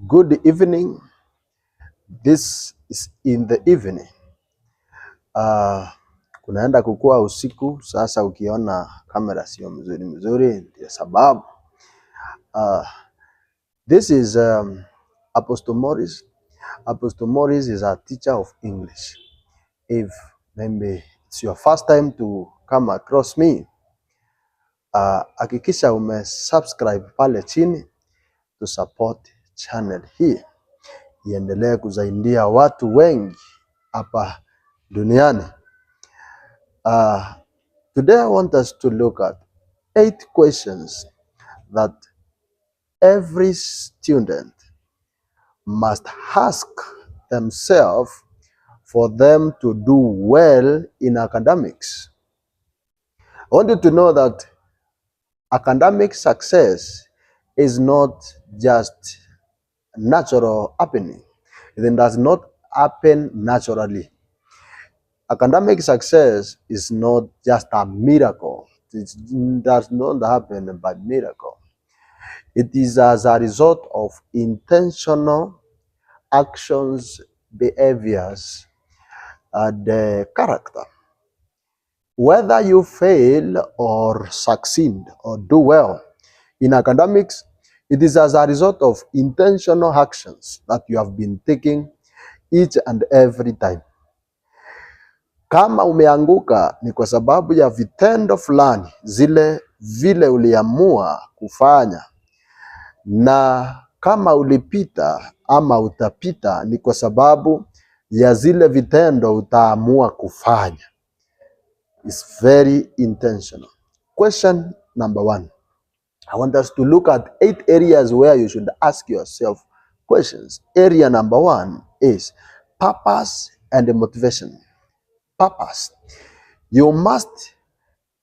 Good evening. This is in the evening. Kunaenda kukua usiku sasa. Ukiona kamera sio mzuri ndio sababu. This is Apostle Morris. Apostle Morris is a teacher of English. If maybe it's your first time to come across me, hakikisha umesubscribe pale chini to support channel hii iendelee kusaidia watu wengi hapa duniani. Today I want us to look at 8 questions that every student must ask themselves for them to do well in academics. I want you to know that academic success is not just natural happening. It does not happen naturally. Academic success is not just a miracle. It does not happen by miracle. It is as a result of intentional actions, behaviors, and character. Whether you fail or succeed or do well in academics, it is as a result of intentional actions that you have been taking each and every time. Kama umeanguka ni kwa sababu ya vitendo fulani, vile uliamua kufanya, na kama ulipita ama utapita ni kwa sababu ya zile vitendo utaamua kufanya. It's very intentional. Question number 1. I want us to look at 8 areas where you should ask yourself questions. Area number 1 is purpose and motivation. Purpose. You must,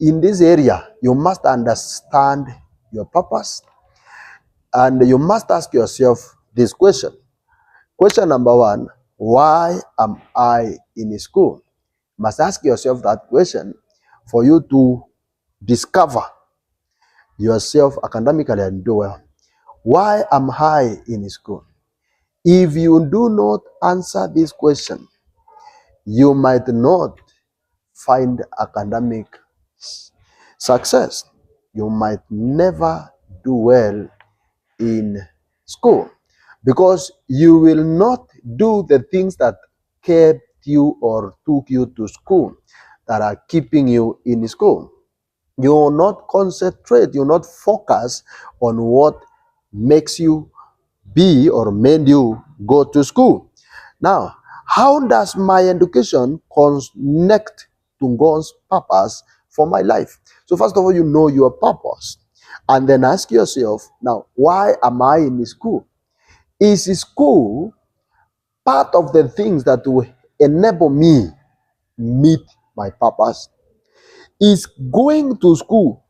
in this area, you must understand your purpose, and you must ask yourself this question. Question number 1, why am I in school? You must ask yourself that question for you to discover yourself academically and do well. Why am I in school? If you do not answer this question, you might not find academic success. You might never do well in school because you will not do the things that kept you or took you to school that are keeping you in school. You will not concentrate, you will not focus on what makes you be or made you go to school. Now, how does my education connect to God's purpose for my life? So first of all, you know your purpose. And then ask yourself, now, why am I in school? Is school part of the things that will enable me meet my purpose? Is going to school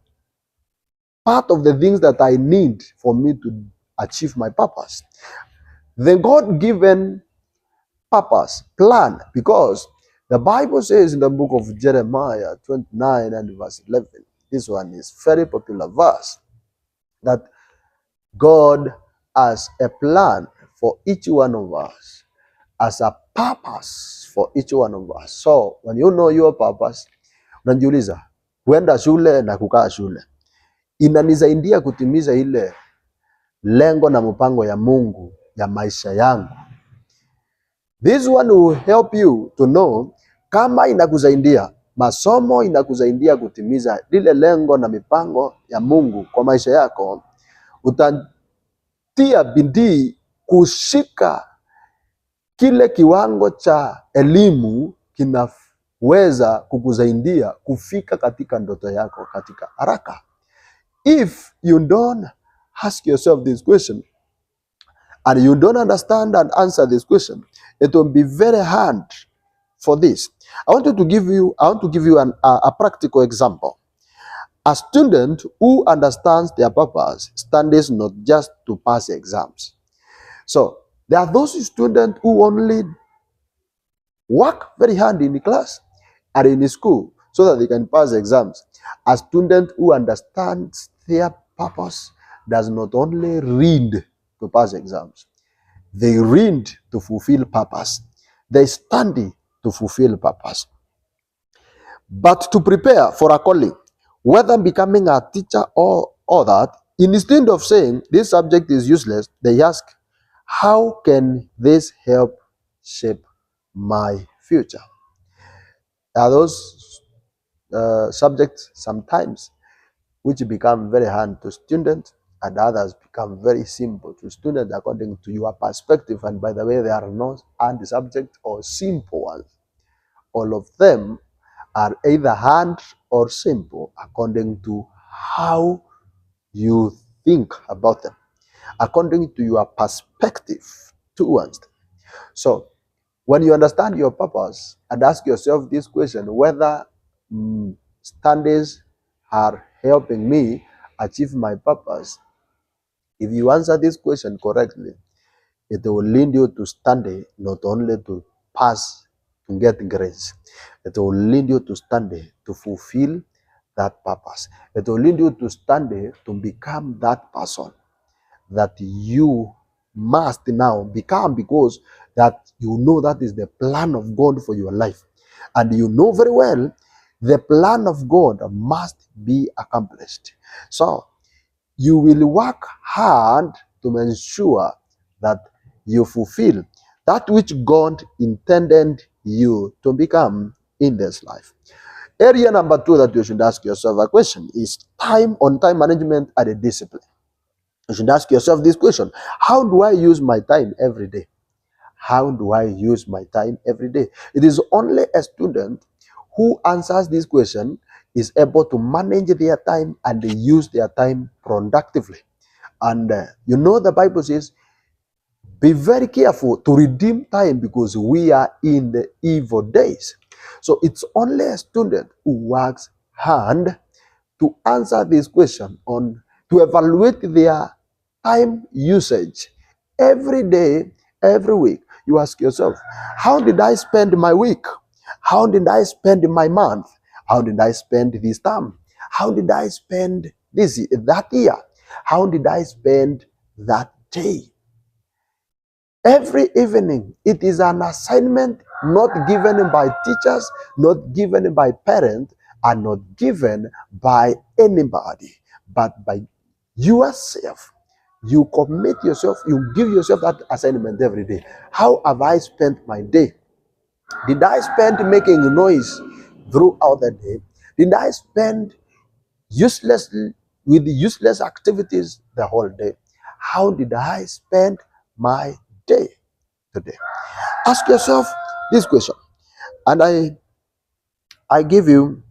part of the things that I need for me to achieve my purpose? The God-given purpose, plan, because the Bible says in the book of Jeremiah 29 and verse 11, this one is very popular verse, that God has a plan for each one of us, as a purpose for each one of us. So when you know your purpose, unajiuliza, kwenda shule na kukaa shule inanisaidia kutimiza ile lengo na mpango ya Mungu ya maisha yangu? This one will help you to know kama inakusaidia masomo, inakusaidia kutimiza lile lengo na mipango ya Mungu kwa maisha yako, utatia bidii kushika kile kiwango cha elimu kinaweza kukusaidia kufika katika ndoto yako katika haraka. If you don't ask yourself this question and you don't understand and answer this question, it will be very hard for this. I want to give you a practical example. A student who understands their purpose studies not just to pass exams. So there are those students who only work very hard in the class and in the school so that they can pass exams. A student who understands their purpose does not only read to pass exams. They read to fulfill purpose. They study to fulfill purpose. But to prepare for a calling, whether becoming a teacher or that, instead of saying this subject is useless, they ask, how can this help shape my future? Are those subjects sometimes which become very hard to students, and others become very simple to students according to your perspective. And by the way, there are no hard subjects or simple ones. All of them are either hard or simple according to how you think about them, according to your perspective towards them. So when you understand your purpose and ask yourself this question, whether studies are helping me achieve my purpose, if you answer this question correctly, it will lead you to study not only to pass, to get grace. It will lead you to study to fulfill that purpose. It will lead you to study to become that person that you must now become, because that you know that is the plan of God for your life. And you know very well the plan of God must be accomplished. So you will work hard to ensure that you fulfill that which God intended you to become in this life. Area number 2 that you should ask yourself a question is time management and a discipline. You should ask yourself this question: how do I use my time every day? How do I use my time every day? It is only a student who answers this question is able to manage their time and use their time productively. And the Bible says, be very careful to redeem time because we are in the evil days. So it's only a student who works hard to answer this question, to evaluate their time usage every day, every week. You ask yourself, how did I spend my week? How did I spend my month? How did I spend this term? How did I spend that year? How did I spend that day? Every evening, it is an assignment not given by teachers, not given by parents, and not given by anybody, but by yourself. You commit yourself, you give yourself that assignment every day. How have I spent my day? Did I spend making noise throughout the day? Did I spend uselessly with useless activities the whole day? How did I spend my day today? Ask yourself this question. And I give you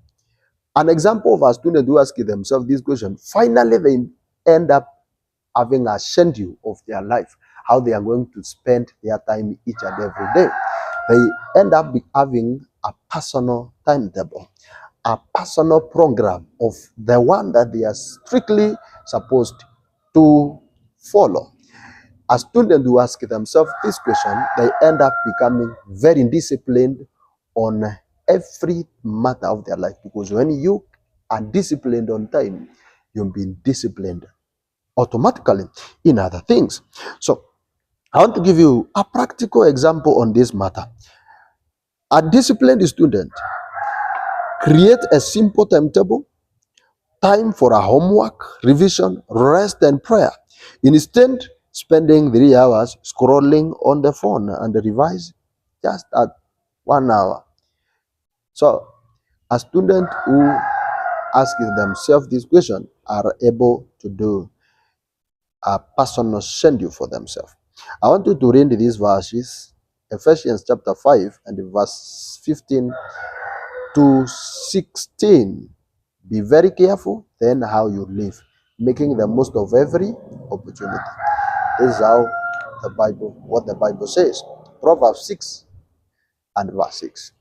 an example of a student who asked themselves this question. Finally, they end up having a schedule of their life, how they are going to spend their time each and every day. They end up having a personal timetable, a personal program of the one that they are strictly supposed to follow. A student who ask themselves this question, they end up becoming very disciplined on every matter of their life, because when you are disciplined on time, you'll be disciplined automatically in other things. So I want to give you a practical example on this matter. A disciplined student create a simple timetable, time for a homework, revision, rest, and prayer. Instead, spending 3 hours scrolling on the phone and revise just at 1 hour. So a student who asks themselves this question are able to do a personal schedule for themselves. I want you to read these verses, Ephesians chapter 5 and verse 15 to 16. Be very careful then how you live, making the most of every opportunity. This is how what the Bible says. Proverbs 6 and verse 6.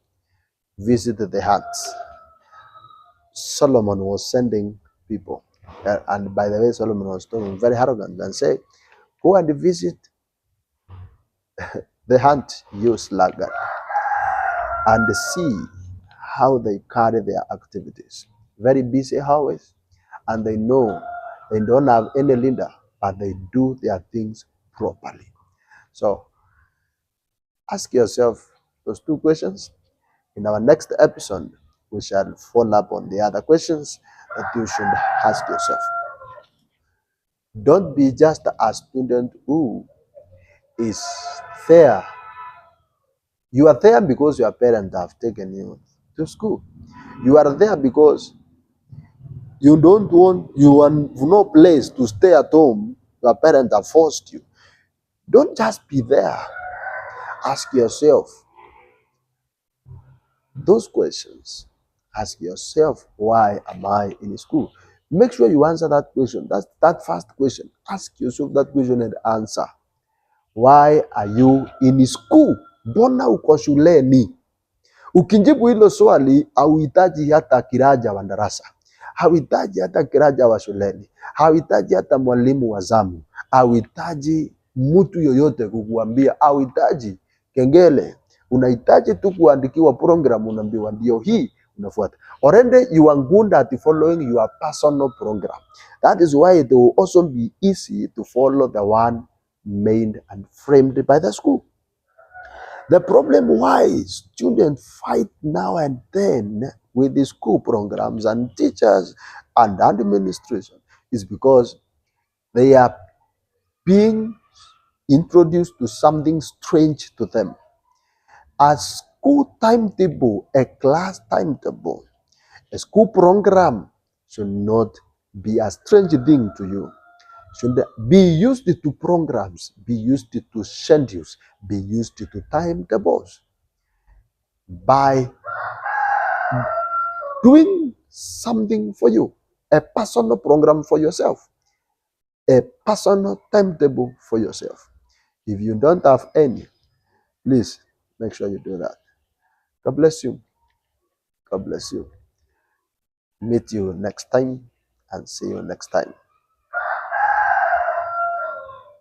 Visit the hands. Solomon was sending people. And by the way, Solomon was talking very arrogant and say, go and visit the hunt, you sluggard, and see how they carry their activities. Very busy always, and they know they don't have any leader, but they do their things properly. So ask yourself those two questions. In our next episode, we shall follow up on the other questions that you should ask yourself. Don't be just a student who is there. You are there because your parents have taken you to school. You are there because you have no place to stay at home. Your parents have forced you. Don't just be there. Ask yourself those questions. Ask yourself, why am I in school? Make sure you answer that question. That's that first question. Ask yourself that question and answer. Why are you in school? Mbona uko shuleni? Ukijibu hilo swali, hauhitaji hata kiraja wa darasa, hauhitaji hata kiraja wa shuleni, hauhitaji hata mwalimu wa zamu, hauhitaji mtu yoyote kukuambia, hauhitaji kengele. Unahitaji tu kuandikiwa program, unaambiwa ndio hii, unafuata. Already you are good at following your personal program. That is why it will also be easy to follow the one made and framed by the school. The problem why students fight now and then with the school programs and teachers and administration is because they are being introduced to something strange to them. A school timetable, a class timetable, a school program should not be a strange thing to you. Should be used to programs, be used to schedules, be used to timetables. By doing something for you, a personal program for yourself, a personal timetable for yourself. If you don't have any, please make sure you do that. God bless you. God bless you. Meet you next time and see you next time.